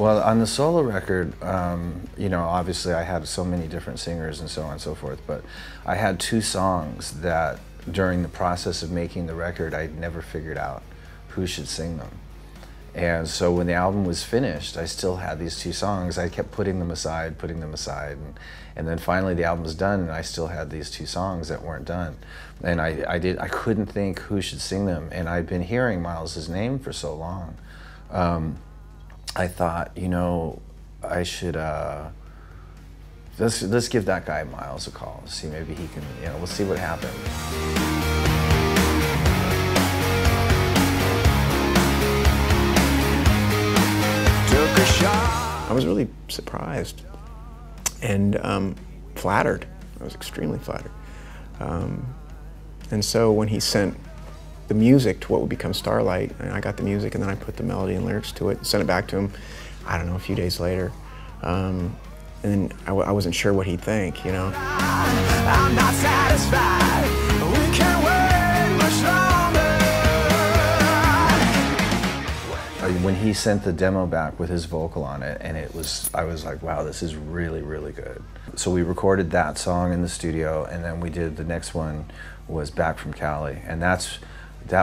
Well, on the solo record, you know, obviously I had so many different singers and so on and so forth, but I had two songs that during the process of making the record I'd never figured out who should sing them. And so when the album was finished, I still had these two songs. I kept putting them aside, and then finally the album was done, and I still had these two songs that weren't done. And I couldn't think who should sing them, and I'd been hearing Myles' name for so long. I thought, you know, I should, let's give that guy Myles a call, see maybe he can, you know, we'll see what happens. I was really surprised and flattered. I was extremely flattered. And so when he sent the music to what would become Starlight, and I got the music and then I put the melody and lyrics to it and sent it back to him, I don't know, a few days later. And then I wasn't sure what he'd think, you know. I'm not satisfied. We can't wait much longer. When he sent the demo back with his vocal on it, and I was like, wow, this is really, really good. So we recorded that song in the studio, and then we did the next one was Back from Cali, and that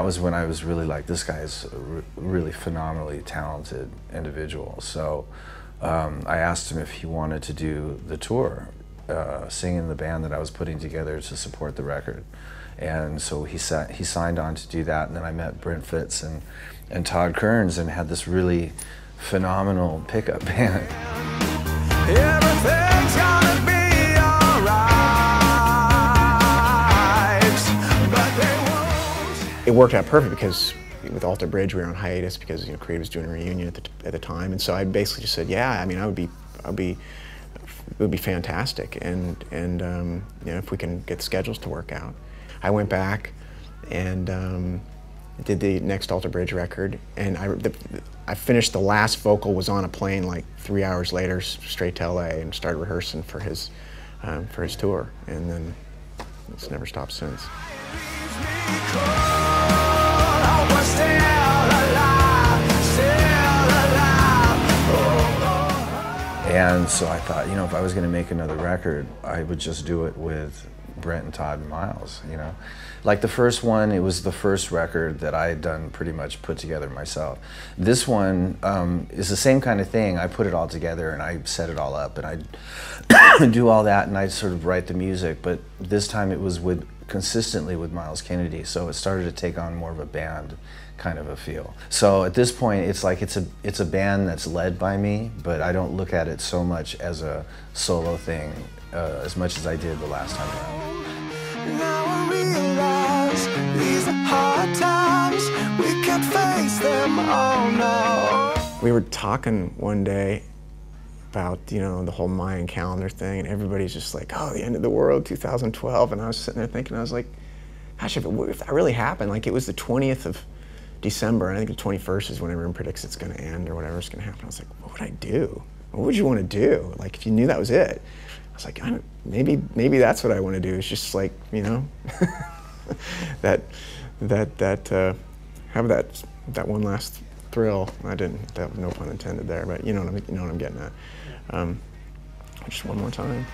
was when I was really like, this guy is a really phenomenally talented individual. So I asked him if he wanted to do the tour, sing in the band that I was putting together to support the record. And so he signed on to do that, and then I met Brent Fitz and Todd Kearns and had this really phenomenal pickup band. Everything's gonna be alright, but they won't. It worked out perfect because with Alter Bridge we were on hiatus because, you know, Creed was doing a reunion at the time, and so I basically just said, yeah, I mean, it would be fantastic, and you know, if we can get the schedules to work out. I went back and did the next Alter Bridge record, and I finished the last vocal, was on a plane like 3 hours later straight to LA and started rehearsing for his tour, and then it's never stopped since. And so I thought, you know, if I was going to make another record, I would just do it with Brent and Todd and Myles, you know. Like the first one, it was the first record that I had done pretty much put together myself. This one is the same kind of thing. I put it all together and I set it all up and I do all that and I sort of write the music, but this time it was consistently with Myles Kennedy, so it started to take on more of a band kind of a feel. So at this point it's like it's a band that's led by me, but I don't look at it so much as a solo thing as much as I did the last time around. Now I realize these are hard times, we can't face them, oh no. We were talking one day about, you know, the whole Mayan calendar thing, and everybody's just like, oh, the end of the world, 2012, and I was sitting there thinking, I was like, gosh, if that really happened, like it was the 20th of December, and I think the 21st is when everyone predicts it's gonna end or whatever's gonna happen. I was like, what would I do? What would you want to do? Like, if you knew that was it. I was like, maybe that's what I want to do. It's just like, you know, have that one last thrill. That was no pun intended there, but you know what I'm getting at. Just one more time.